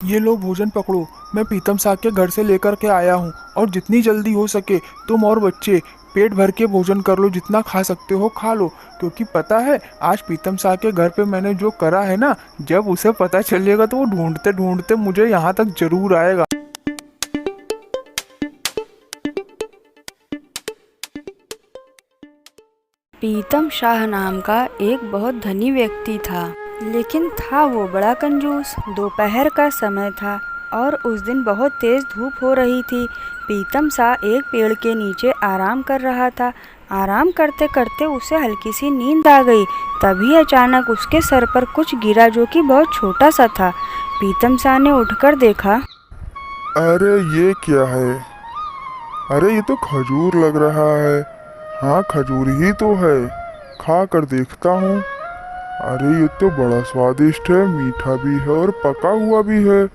ये लो भोजन पकड़ो। मैं पीतम साग के घर से लेकर के आया हूँ और जितनी जल्दी हो सके तुम और बच्चे पेट भर के भोजन कर लो, जितना खा सकते हो खा लो। क्योंकि पता है आज पीतम साग के घर पे मैंने जो करा है ना, जब उसे पता चलेगा तो वो ढूंढते ढूंढते मुझे यहाँ तक जरूर आएगा। पीतम शाह नाम का एक बहुत धनी व्यक्ति था, लेकिन था वो बड़ा कंजूस। दोपहर का समय था और उस दिन बहुत तेज धूप हो रही थी। पीतम शाह एक पेड़ के नीचे आराम कर रहा था। आराम करते करते उसे हल्की सी नींद आ गई। तभी अचानक उसके सर पर कुछ गिरा जो कि बहुत छोटा सा था। पीतम शाह ने उठकर देखा। अरे ये क्या है? अरे ये तो खजूर लग रहा है। हाँ, खजूर ही तो है। खा कर देखता हूँ। अरे ये तो बड़ा स्वादिष्ट है, मीठा भी है और पका हुआ भी है।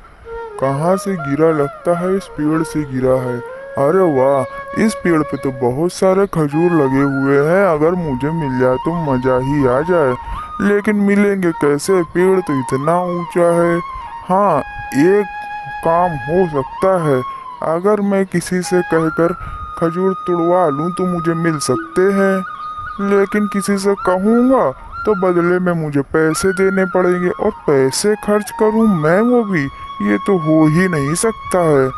कहाँ से गिरा? लगता है इस पेड़ से गिरा है। अरे वाह, इस पेड़ पे तो बहुत सारे खजूर लगे हुए हैं। अगर मुझे मिल जाए तो मज़ा ही आ जाए। लेकिन मिलेंगे कैसे? पेड़ तो इतना ऊंचा है। हाँ, एक काम हो सकता है। अगर मैं किसी से कहकर खजूर तुड़वा लूं तो मुझे मिल सकते हैं। लेकिन किसी से कहूँगा तो बदले में मुझे पैसे देने पड़ेंगे, और पैसे खर्च करूं मैं वो भी, ये तो हो ही नहीं सकता है।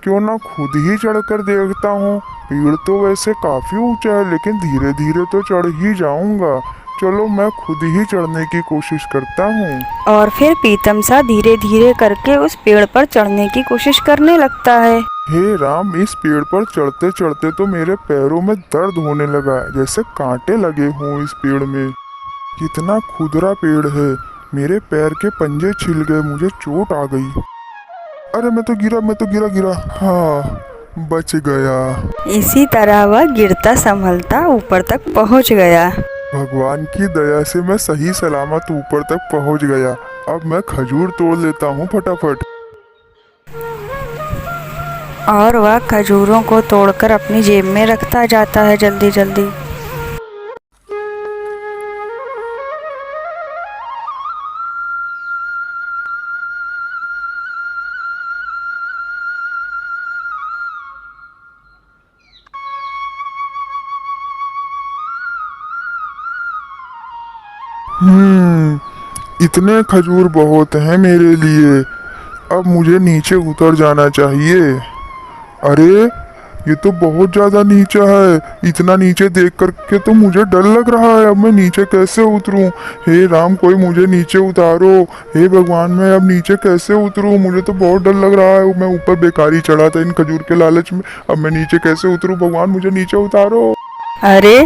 क्यों ना खुद ही चढ़कर देखता हूँ। पेड़ तो वैसे काफी ऊंचा है, लेकिन धीरे धीरे तो चढ़ ही जाऊंगा। चलो मैं खुद ही चढ़ने की कोशिश करता हूँ। और फिर पीतम शाह धीरे धीरे करके उस पेड़ पर चढ़ने की कोशिश करने लगता है। हे राम, इस पेड़ पर चढ़ते चढ़ते तो मेरे पैरों में दर्द होने लगा, जैसे कांटे लगे हों इस पेड़ में। कितना खुरदरा पेड़ है। मेरे पैर के पंजे छिल गए, मुझे चोट आ गई। अरे मैं तो गिरा गिरा। हाँ, बच गया। इसी तरह वह गिरता संभलता ऊपर तक पहुंच गया। भगवान की दया से मैं सही सलामत ऊपर तक पहुंच गया। अब मैं खजूर तोड़ लेता हूँ फटाफट। और वह खजूरों को तोड़कर अपनी जेब में रखता जाता है जल्दी जल्दी। इतने खजूर बहुत हैं मेरे लिए। अब मुझे नीचे उतर जाना चाहिए। अरे ये तो बहुत ज्यादा नीचा है। इतना नीचे देख करके तो मुझे डर लग रहा है। अब मैं नीचे कैसे उतरूं? हे राम, कोई मुझे नीचे उतारो। हे भगवान, मैं अब नीचे कैसे उतरूं? मुझे तो बहुत डर लग रहा है। मैं ऊपर बेकारी चढ़ा था इन खजूर के लालच में। अब मैं नीचे कैसे उतरूं? भगवान मुझे नीचे उतारो। अरे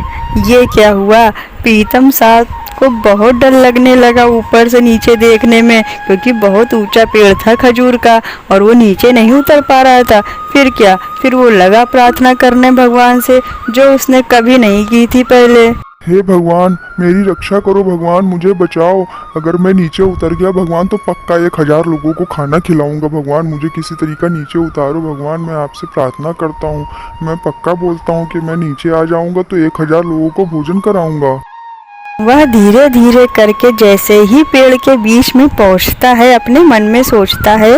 ये क्या हुआ? पीतम शाह को बहुत डर लगने लगा ऊपर से नीचे देखने में, क्योंकि बहुत ऊंचा पेड़ था खजूर का और वो नीचे नहीं उतर पा रहा था। फिर क्या, फिर वो लगा प्रार्थना करने भगवान से, जो उसने कभी नहीं की थी पहले। हे भगवान, मेरी रक्षा करो। भगवान मुझे बचाओ। अगर मैं नीचे उतर गया भगवान तो पक्का 1000 लोगों को खाना खिलाऊंगा। भगवान मुझे किसी तरीका नीचे उतारो। भगवान मैं आपसे प्रार्थना करता हूँ। मैं पक्का बोलता हूँ कि मैं नीचे आ जाऊंगा तो 1000 लोगों को भोजन कराऊंगा। वह धीरे धीरे करके जैसे ही पेड़ के बीच में पहुंचता है, अपने मन में सोचता है,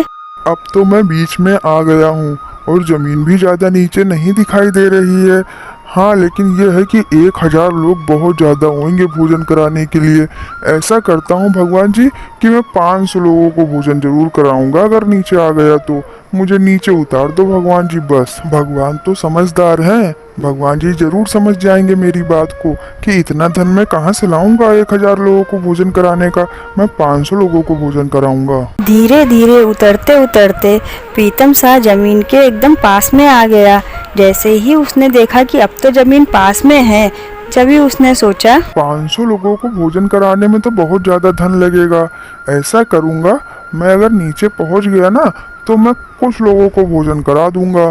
अब तो मैं बीच में आ गया हूँ और जमीन भी ज्यादा नीचे नहीं दिखाई दे रही है। हाँ, लेकिन यह है कि 1000 लोग बहुत ज़्यादा होंगे भोजन कराने के लिए। ऐसा करता हूँ भगवान जी कि मैं 500 लोगों को भोजन जरूर कराऊंगा। अगर नीचे आ गया तो मुझे नीचे उतार दो भगवान जी बस। भगवान तो समझदार हैं। भगवान जी जरूर समझ जाएंगे मेरी बात को कि इतना धन मैं कहाँ से लाऊंगा 1000 लोगों को भोजन कराने का। मैं 500 लोगों को भोजन कराऊंगा। धीरे धीरे उतरते उतरते पीतम शाह जमीन के एकदम पास में आ गया। जैसे ही उसने देखा कि अब तो जमीन पास में है, तभी उसने सोचा 500 लोगों को भोजन कराने में तो बहुत ज़्यादा धन लगेगा। ऐसा करूँगा, मैं अगर नीचे पहुँच गया ना तो मैं कुछ लोगों को भोजन करा दूंगा।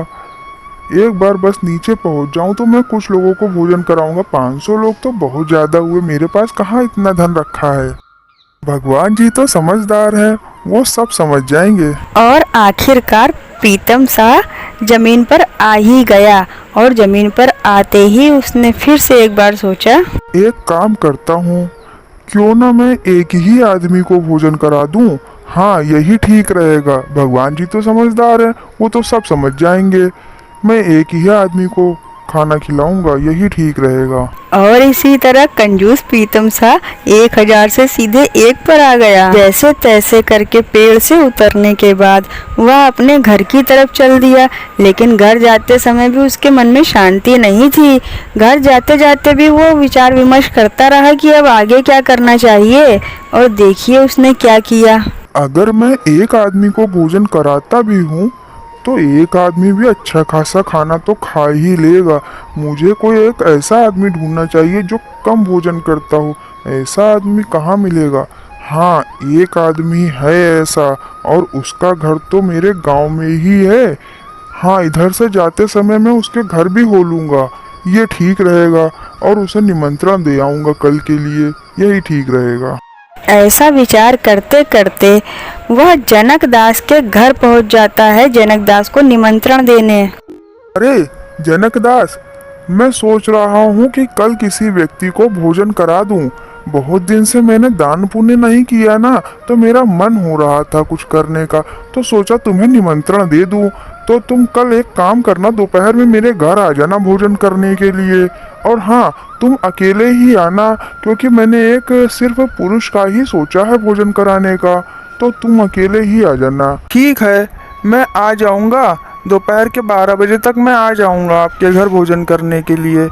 एक बार बस नीचे पहुँच जाऊँ तो मैं कुछ लोगों को भोजन कराऊंगा। 500 लोग तो बहुत ज़्यादा हुए, मेरे पास कहाँ इतना धन रखा है। भगवान जी तो समझदार हैं, वो सब समझ जाएंगे। और आखिरकार पीतम शाह जमीन पर आ ही गया। और जमीन पर आते ही उसने फिर से एक बार सोचा, एक काम करता हूँ, क्यों ना मैं एक ही आदमी को भोजन करा दूं। हाँ, यही ठीक रहेगा। भगवान जी तो समझदार हैं, वो तो सब समझ जाएंगे। मैं एक ही आदमी को खाना खिलाऊंगा, यही ठीक रहेगा। और इसी तरह कंजूस प्रीतम सा 1000 से सीधे 1 पर आ गया। जैसे तैसे करके पेड़ से उतरने के बाद वह अपने घर की तरफ चल दिया, लेकिन घर जाते समय भी उसके मन में शांति नहीं थी। घर जाते जाते भी वो विचार विमर्श करता रहा कि अब आगे क्या करना चाहिए। और देखिए उसने क्या किया। अगर मैं एक आदमी को भोजन कराता भी हूँ तो एक आदमी भी अच्छा खासा खाना तो खा ही लेगा। मुझे कोई एक ऐसा आदमी ढूंढना चाहिए जो कम भोजन करता हो। ऐसा आदमी कहाँ मिलेगा? हाँ, एक आदमी है ऐसा, और उसका घर तो मेरे गांव में ही है। हाँ, इधर से जाते समय मैं उसके घर भी हो लूँगा, ये ठीक रहेगा। और उसे निमंत्रण दे आऊँगा कल के लिए, यही ठीक रहेगा। ऐसा विचार करते करते वह जनक दास के घर पहुंच जाता है जनक दास को निमंत्रण देने। अरे जनक दास, मैं सोच रहा हूँ कि कल किसी व्यक्ति को भोजन करा दूं। बहुत दिन से मैंने दान पुण्य नहीं किया ना, तो मेरा मन हो रहा था कुछ करने का, तो सोचा तुम्हें निमंत्रण दे दूं। तो तुम कल एक काम करना, दोपहर में मेरे घर आ जाना भोजन करने के लिए। और हाँ, तुम अकेले ही आना, क्योंकि मैंने एक सिर्फ पुरुष का ही सोचा है भोजन कराने का, तो तुम अकेले ही आ जाना। ठीक है, मैं आ जाऊंगा। दोपहर के 12 बजे तक मैं आ जाऊंगा आपके घर भोजन करने के लिए।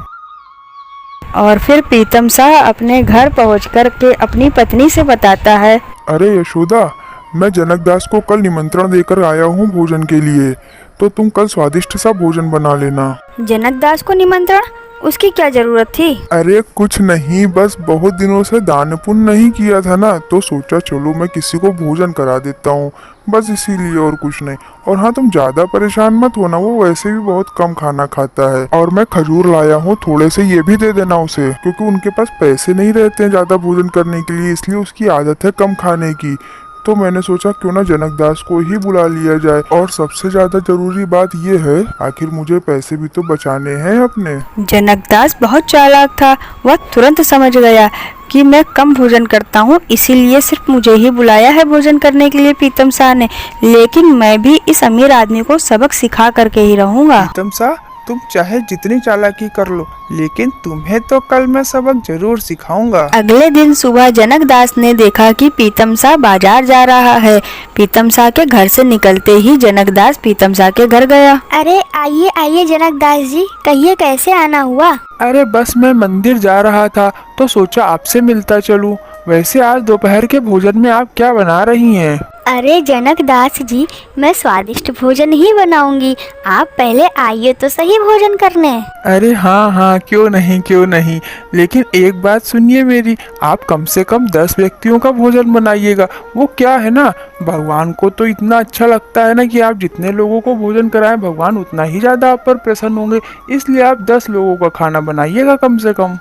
और फिर प्रीतम सा अपने घर पहुँच कर के अपनी पत्नी से बताता है। अरे यशोदा, मैं जनक दास को कल निमंत्रण देकर आया हूँ भोजन के लिए, तो तुम कल स्वादिष्ट सा भोजन बना लेना। जनक दास को निमंत्रण? उसकी क्या जरूरत थी? अरे कुछ नहीं, बस बहुत दिनों से दान पुण्य नहीं किया था ना, तो सोचा चलो मैं किसी को भोजन करा देता हूँ, बस इसीलिए, और कुछ नहीं। और हाँ, तुम ज्यादा परेशान मत होना, वो वैसे भी बहुत कम खाना खाता है। और मैं खजूर लाया हूँ, थोड़े से ये भी दे देना उसे, क्योंकि उनके पास पैसे नहीं रहते हैं ज्यादा भोजन करने के लिए, इसलिए उसकी आदत है कम खाने की। तो मैंने सोचा क्यों ना जनक दास को ही बुला लिया जाए। और सबसे ज्यादा जरूरी बात यह है, आखिर मुझे पैसे भी तो बचाने हैं अपने। जनक दास बहुत चालाक था। वह तुरंत समझ गया कि मैं कम भोजन करता हूँ, इसीलिए सिर्फ मुझे ही बुलाया है भोजन करने के लिए प्रीतम शाह ने। लेकिन मैं भी इस अमीर आदमी को सबक सिखा करके ही रहूंगा। प्रीतम सा, तुम चाहे जितनी चालाकी कर लो, लेकिन तुम्हें तो कल मैं सबक जरूर सिखाऊंगा। अगले दिन सुबह जनक दास ने देखा कि प्रीतम शाह बाजार जा रहा है। प्रीतम शाह के घर से निकलते ही जनक दास प्रीतम शाह के घर गया। अरे आइए आइए जनक दास जी, कहिए कैसे आना हुआ? अरे बस मैं मंदिर जा रहा था, तो सोचा आपसे मिलता चलूं। वैसे आज दोपहर के भोजन में आप क्या बना रही हैं? अरे जनक दास जी, मैं स्वादिष्ट भोजन ही बनाऊंगी। आप पहले आइए तो सही भोजन करने। अरे हाँ हाँ, क्यों नहीं क्यों नहीं, लेकिन एक बात सुनिए मेरी, आप कम से कम 10 व्यक्तियों का भोजन बनाइएगा। वो क्या है ना, भगवान को तो इतना अच्छा लगता है ना कि आप जितने लोगों को भोजन कराएं, भगवान उतना ही ज़्यादा आप पर प्रसन्न होंगे। इसलिए आप 10 लोगों का खाना बनाइएगा कम से कम।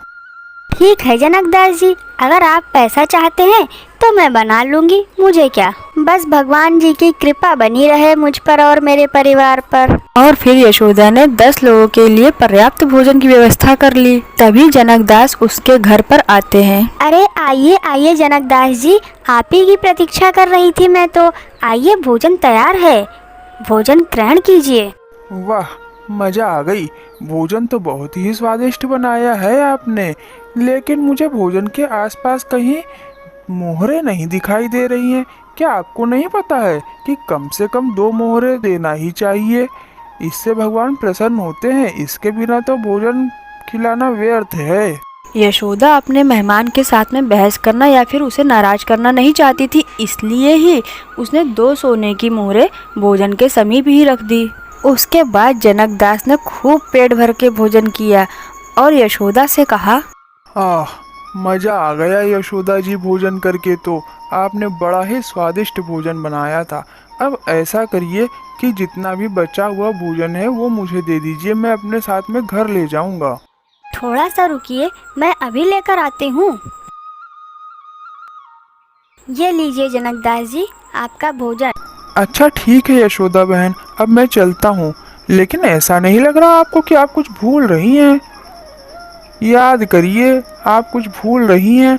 ठीक है जनक दास जी, अगर आप पैसा चाहते हैं तो मैं बना लूंगी, मुझे क्या। बस भगवान जी की कृपा बनी रहे मुझ पर और मेरे परिवार पर। और फिर यशोदा ने 10 लोगों के लिए पर्याप्त भोजन की व्यवस्था कर ली। तभी जनक दास उसके घर पर आते हैं। अरे आइए आइए जनक दास जी, आप ही की प्रतीक्षा कर रही थी मैं तो। आइए, भोजन तैयार है, भोजन ग्रहण कीजिए। वाह, मज़ा आ गई। भोजन तो बहुत ही स्वादिष्ट बनाया है आपने, लेकिन मुझे भोजन के आसपास कहीं मोहरे नहीं दिखाई दे रही हैं। क्या आपको नहीं पता है कि कम से कम 2 मोहरे देना ही चाहिए? इससे भगवान प्रसन्न होते हैं। इसके बिना तो भोजन खिलाना व्यर्थ है। यशोदा अपने मेहमान के साथ में बहस करना या फिर उसे नाराज करना नहीं चाहती थी, इसलिए ही उसने 2 सोने की मोहरे भोजन के समीप ही रख दी। उसके बाद जनक दास ने खूब पेट भर के भोजन किया और यशोदा से कहा, आह, मज़ा आ गया यशोदा जी, भोजन करके तो आपने बड़ा ही स्वादिष्ट भोजन बनाया था। अब ऐसा करिए कि जितना भी बचा हुआ भोजन है वो मुझे दे दीजिए, मैं अपने साथ में घर ले जाऊंगा। थोड़ा सा रुकिए, मैं अभी लेकर आती हूँ। ये लीजिए जनक दास जी, आपका भोजन। अच्छा ठीक है यशोदा बहन, अब मैं चलता हूँ। लेकिन ऐसा नहीं लग रहा आपको कि आप कुछ भूल रही हैं? याद करिए, आप कुछ भूल रही हैं।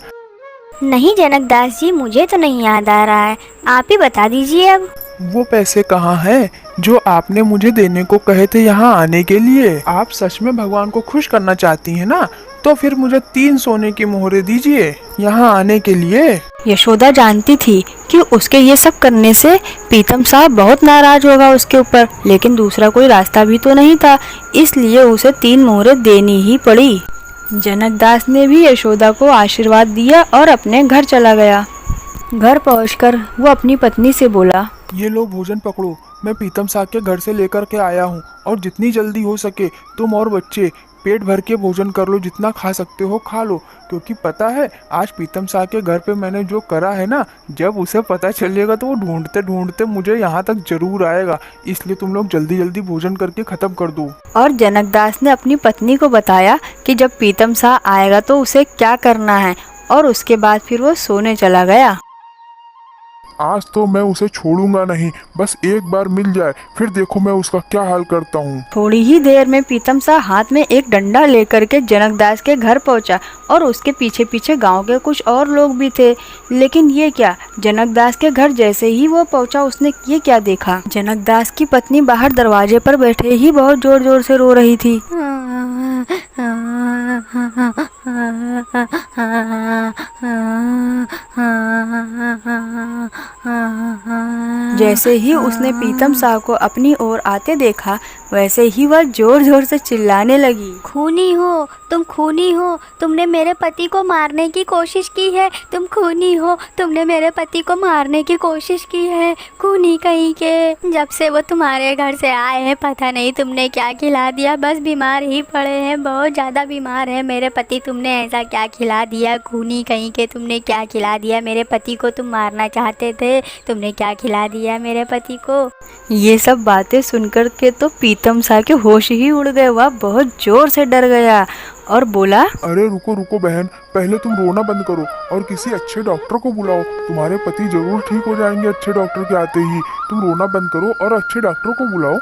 नहीं जनकदास जी, मुझे तो नहीं याद आ रहा है, आप ही बता दीजिए अब। वो पैसे कहाँ हैं जो आपने मुझे देने को कहे थे यहाँ आने के लिए? आप सच में भगवान को खुश करना चाहती हैं ना? तो फिर मुझे 3 सोने की मोहरें दीजिए यहाँ आने के लिए। यशोदा जानती थी कि उसके ये सब करने से पीतम साहब बहुत नाराज होगा उसके ऊपर, लेकिन दूसरा कोई रास्ता भी तो नहीं था, इसलिए उसे 3 मोहरें देनी ही पड़ी। जनकदास ने भी यशोदा को आशीर्वाद दिया और अपने घर चला गया। घर पहुंचकर वो अपनी पत्नी से बोला, ये लो भोजन पकड़ो, मैं पीतम साग के घर से लेकर के आया हूँ और जितनी जल्दी हो सके तुम और बच्चे पेट भर के भोजन कर लो, जितना खा सकते हो खा लो, क्योंकि पता है आज पीतम साग के घर पे मैंने जो करा है ना, जब उसे पता चलेगा तो वो ढूंढते ढूंढते मुझे यहाँ तक जरूर आएगा, इसलिए तुम लोग जल्दी जल्दी भोजन करके खत्म कर दो। और जनकदास ने अपनी पत्नी को बताया कि जब पीतम साह आएगा तो उसे क्या करना है, और उसके बाद फिर वो सोने चला गया। आज तो मैं उसे छोड़ूंगा नहीं, बस एक बार मिल जाए फिर देखो मैं उसका क्या हाल करता हूँ। थोड़ी ही देर में पीतम साह हाथ में एक डंडा लेकर के जनकदास के घर पहुंचा और उसके पीछे पीछे गांव के कुछ और लोग भी थे। लेकिन ये क्या, जनकदास के घर जैसे ही वो पहुंचा उसने ये क्या देखा, जनकदास की पत्नी बाहर दरवाजे पर बैठे ही बहुत जोर जोर से रो रही थी। जैसे ही उसने पीतम साह को अपनी ओर आते देखा, वैसे ही वह जोर जोर से चिल्लाने लगी, खूनी हो, तुम खूनी हो, तुमने मेरे पति को मारने की कोशिश की है, तुम खूनी हो, तुमने मेरे पति को मारने की कोशिश की है, खूनी कहीं के। जब से वो तुम्हारे घर से आए हैं पता नहीं तुमने क्या खिला दिया, बस बीमार ही पड़े हैं, बहुत ज़्यादा बीमार है मेरे पति, तुमने ऐसा क्या खिला दिया, खूनी कहीं के, तुमने क्या खिला दिया मेरे पति को, तुम मारना चाहते थे, तुमने क्या खिला दिया मेरे पति को। ये सब बातें सुनकर के तो पीतम साह के होश ही उड़ गए। वह बहुत जोर से डर गया और बोला, अरे रुको रुको बहन, पहले तुम रोना बंद करो और किसी अच्छे डॉक्टर को बुलाओ, तुम्हारे पति जरूर ठीक हो जाएंगे अच्छे डॉक्टर के आते ही। तुम रोना बंद करो और अच्छे डॉक्टर को बुलाओ।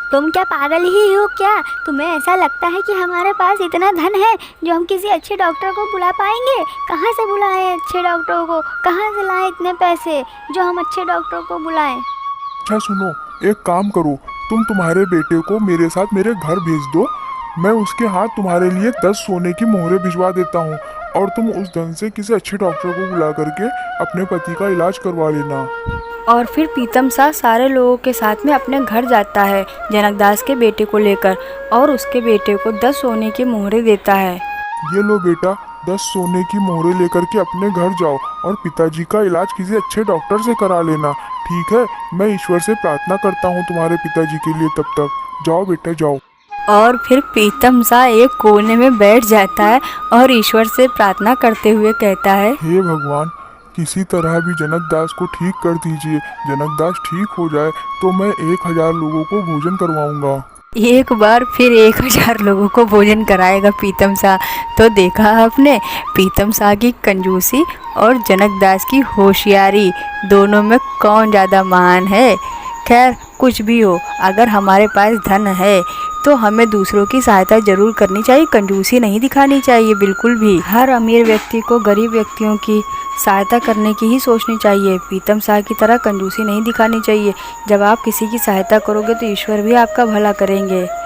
तुम क्या पागल ही हो क्या? तुम्हें ऐसा लगता है कि हमारे पास इतना धन है जो हम किसी अच्छे डॉक्टर को बुला पाएंगे? कहाँ से बुलाएं अच्छे डॉक्टर को, कहाँ से लाएं इतने पैसे जो हम अच्छे डॉक्टर को बुलाएं? अच्छा सुनो, एक काम करो, तुम तुम्हारे बेटे को मेरे साथ मेरे घर भेज दो, मैं उसके हाथ तुम्हारे लिए 10 सोने की मोहरें भिजवा देता हूँ और तुम उस धन से किसी अच्छे डॉक्टर को बुला करके अपने पति का इलाज करवा लेना। और फिर पीतम साह सारे लोगों के साथ में अपने घर जाता है जनकदास के बेटे को लेकर, और उसके बेटे को 10 सोने की मोहरें देता है। ये लो बेटा, 10 सोने की मोहरें लेकर के अपने घर जाओ और पिताजी का इलाज किसी अच्छे डॉक्टर से करा लेना, ठीक है? मैं ईश्वर से प्रार्थना करता हूँ तुम्हारे पिताजी के लिए, तब तक जाओ बेटा जाओ। और फिर पीतम साह एक कोने में बैठ जाता है और ईश्वर से प्रार्थना करते हुए कहता है, हे भगवान, किसी तरह भी जनकदास को ठीक कर दीजिए, जनकदास ठीक हो जाए तो मैं 1000 लोगों को भोजन करवाऊंगा। एक बार फिर 1000 लोगों को भोजन कराएगा पीतम साह। तो देखा आपने पीतम साह की कंजूसी और जनकदास की होशियारी, दोनों में कौन ज़्यादा महान है। खैर कुछ भी हो, अगर हमारे पास धन है तो हमें दूसरों की सहायता जरूर करनी चाहिए, कंजूसी नहीं दिखानी चाहिए बिल्कुल भी। हर अमीर व्यक्ति को गरीब व्यक्तियों की सहायता करने की ही सोचनी चाहिए, पीतम साह की तरह कंजूसी नहीं दिखानी चाहिए। जब आप किसी की सहायता करोगे तो ईश्वर भी आपका भला करेंगे।